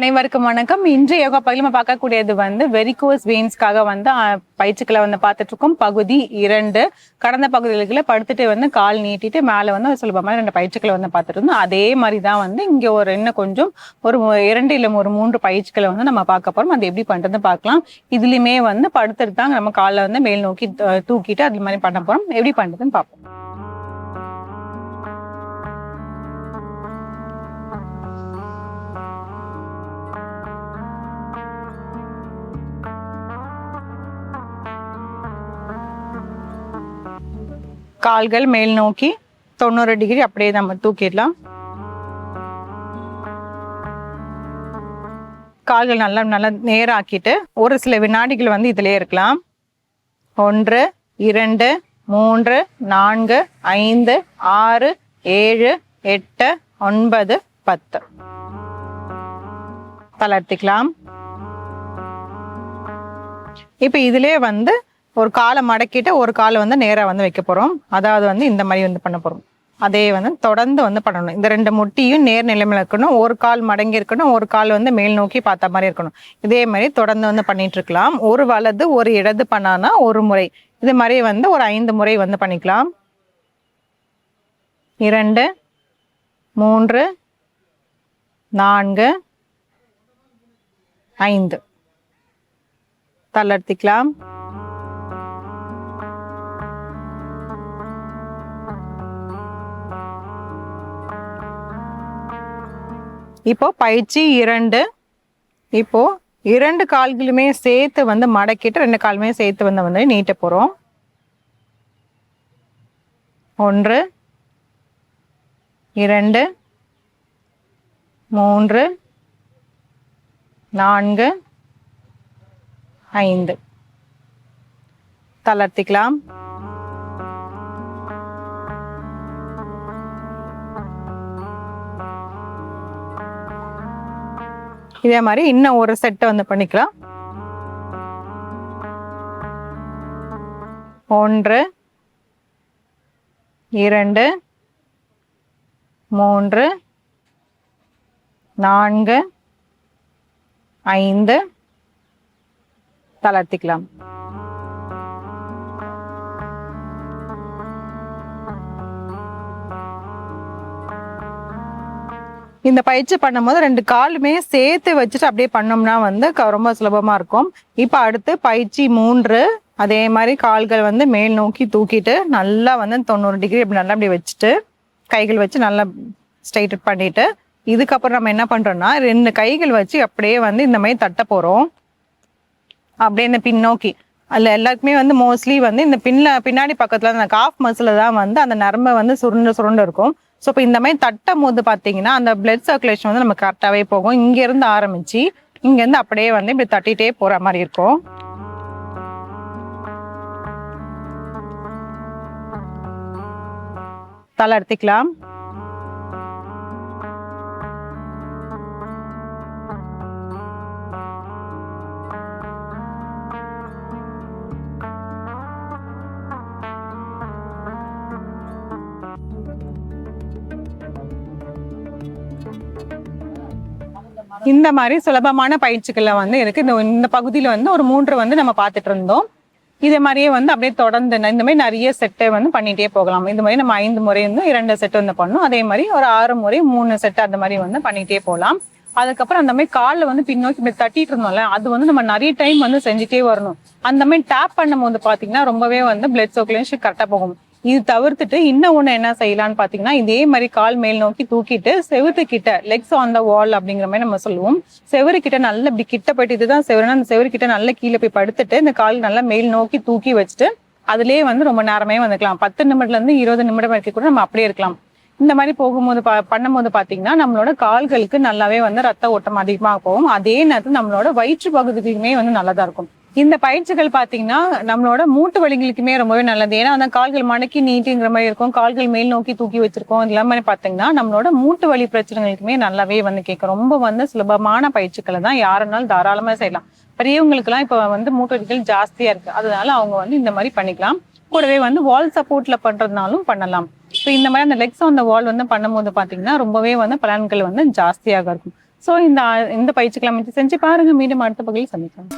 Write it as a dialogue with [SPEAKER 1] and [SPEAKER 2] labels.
[SPEAKER 1] அனைவருக்கும் வணக்கம். இன்றைய யோகா பகுதியில் நம்ம பார்க்கக்கூடியது வெரிகோஸ் வெயின்ஸ்க்காக பயிற்சிகளை பார்த்துட்டு இருக்கோம். பகுதி 2. கடந்த பகுதிகளுக்குள்ள படுத்துட்டு கால் நீட்டிட்டு மேலே சுலபமான 2 பயிற்சிகளை பார்த்துட்டு இருந்தோம். அதே மாதிரி தான் இங்கே இன்னும் கொஞ்சம் ஒரு 2 இல்லை ஒரு 3 பயிற்சிகளை நம்ம பார்க்க போறோம். அது எப்படி பண்றதுன்னு பார்க்கலாம். இதுலயுமே படுத்துட்டு தான் நம்ம காலை மேல் நோக்கி தூக்கிட்டு அது மாதிரி பண்ண போறோம். எப்படி பண்றதுன்னு பார்ப்போம். கால்கள் மேல் நோக்கி 90 டிகிரி அப்படியே நம்ம தூக்கிடலாம். கால்கள் நல்லா நல்லா நேராக்கிட்டு ஒரு சில வினாடிகள் இதிலே இருக்கலாம். 1 2 3 4 5 6 7 8 9 10 தளர்த்திக்கலாம். இப்ப இதிலே ஒரு காலை மடக்கிட்டு ஒரு காலை நேரா வைக்க போறோம். அதாவது இந்த மாதிரி பண்ண போறோம். அதே தொடர்ந்து பண்ணணும். இந்த 2 முட்டியும் நேர் நிலைமையில இருக்கணும். ஒரு கால் மடங்கி இருக்கணும், ஒரு கால் மேல் நோக்கி பார்த்த மாதிரி இருக்கணும். இதே மாதிரி தொடர்ந்து பண்ணிட்டு இருக்கலாம். ஒரு வலது ஒரு இடது பண்ணானா ஒரு முறை, இது மாதிரி ஒரு 5 முறை பண்ணிக்கலாம். 2 3 4 5 தளர்த்திக்கலாம். இப்போ பயிற்சி 2. இப்போ 2 கால்களுமே சேர்த்து மடக்கிட்டு 2 காலுமே சேர்த்து நீட்ட போறோம். 1 2 3 4 5 தளர்த்திக்கலாம். இதே மாதிரி இன்னும் ஒரு செட்டை பண்ணிக்கலாம். 1 2 3 4 5 தளர்த்திக்கலாம். இந்த பயிற்சி பண்ணும்போது 2 காலுமே சேர்த்து வச்சுட்டு அப்படியே பண்ணோம்னா ரொம்ப சுலபமா இருக்கும். இப்ப அடுத்து பயிற்சி 3. அதே மாதிரி கால்கள் மேல் நோக்கி தூக்கிட்டு நல்லா 90 டிகிரி அப்படி நல்லா அப்படி வச்சுட்டு கைகள் வச்சு நல்லா ஸ்ட்ரைட் பண்ணிட்டு இதுக்கப்புறம் நம்ம என்ன பண்றோம்னா 2 கைகள் வச்சு அப்படியே இந்த மாதிரி தட்ட போறோம். அப்படியே இந்த பின்னோக்கி அதில் எல்லாருக்குமே மோஸ்ட்லி இந்த பின்னாடி பக்கத்துல அந்த காஃப் மசில் தான் அந்த நரம்பை சுருண்டு சுருண்டு இருக்கும். ஸோ இப்போ இந்த மாதிரி தட்டும் போது பார்த்தீங்கன்னா அந்த பிளட் சர்க்குலேஷன் நமக்கு கரெக்டாகவே போகும். இங்கேருந்து ஆரம்பிச்சு இங்கேருந்து அப்படியே இப்படி தட்டிகிட்டே போகிற மாதிரி இருக்கும். தளர்த்திக்கலாம். இந்த மாதிரி சுலபமான பயிற்சிகள்ல இருக்கு. இந்த பகுதியில ஒரு 3 நம்ம பார்த்துட்டு இருந்தோம். இதே மாதிரியே அப்படியே தொடர்ந்து இந்த மாதிரி நிறைய செட்டை பண்ணிட்டே போகலாம். இந்த மாதிரி நம்ம 5 முறை 2 செட் பண்ணணும். அதே மாதிரி ஒரு 6 முறை 3 செட் அந்த மாதிரி பண்ணிட்டே போகலாம். அதுக்கப்புறம் அந்த மாதிரி காலில் பின்னோக்கி இப்படி தட்டிட்டு இருந்தோம்ல, அது நம்ம நிறைய டைம் செஞ்சுட்டே வரணும். அந்த மாதிரி டேப் பண்ணும் போது பாத்தீங்கன்னா ரொம்பவே பிளட் சர்க்குலேஷன் கரெக்டா போகும். இது தவிர்த்துட்டு இன்னும் ஒண்ணு என்ன செய்யலாம்னு பாத்தீங்கன்னா, இதே மாதிரி கால் மேல் நோக்கி தூக்கிட்டு செவுத்து கிட்ட லெக்ஸ் ஆன் த வால் அப்படிங்கிற மாதிரி நம்ம சொல்லுவோம். செவரு கிட்ட நல்லா இப்படி கிட்ட போயிட்டு, இதுதான் செவருனா அந்த செவரு கிட்ட நல்லா கீழே போய் படுத்துட்டு இந்த கால் நல்லா மேல் நோக்கி தூக்கி வச்சுட்டு அதுலயே ரொம்ப நேரமே வந்துக்கலாம். 10 நிமிடத்துல இருந்து 20 நிமிடம் வரைக்கும் கூட நம்ம அப்படியே இருக்கலாம். இந்த மாதிரி போகும்போது பண்ணும்போது பாத்தீங்கன்னா நம்மளோட கால்களுக்கு நல்லாவே ரத்த ஓட்டம் அதிகமாக போகும். அதே நேரத்தில் நம்மளோட வயிற்று பகுதிக்குமே நல்லதா இருக்கும். இந்த பயிற்சிகள் பாத்தீங்கன்னா நம்மளோட மூட்டு வலிகளுக்குமே ரொம்பவே நல்லது. ஏன்னா அந்த கால்கள் மடக்கி நீட்டுங்கிற மாதிரி இருக்கும், கால்கள் மேல் நோக்கி தூக்கி வச்சிருக்கோம். இது மாதிரி பாத்தீங்கன்னா நம்மளோட மூட்டு வலி பிரச்சனைகளுக்குமே நல்லாவே கேட்கும். ரொம்ப சுலபமான பயிற்சிகளை தான் யாருனாலும் தாராளமா செய்யலாம். பெரியவங்களுக்கு எல்லாம் இப்ப மூட்டு வலிகள் ஜாஸ்தியா இருக்கு, அதனால அவங்க இந்த மாதிரி பண்ணிக்கலாம். கூடவே வால் சப்போர்ட்ல பண்றதுனாலும் பண்ணலாம். ஸோ இந்த மாதிரி அந்த லெக்ஸ் ஆன் த வால் பண்ணும்போது பாத்தீங்கன்னா ரொம்பவே பலன்கள் ஜாஸ்தியாக இருக்கும். ஸோ இந்த பயிற்சிகளை அமைச்சு செஞ்சு பாருங்க. மீண்டும் அடுத்த பகுதியில் சந்திக்கலாம்.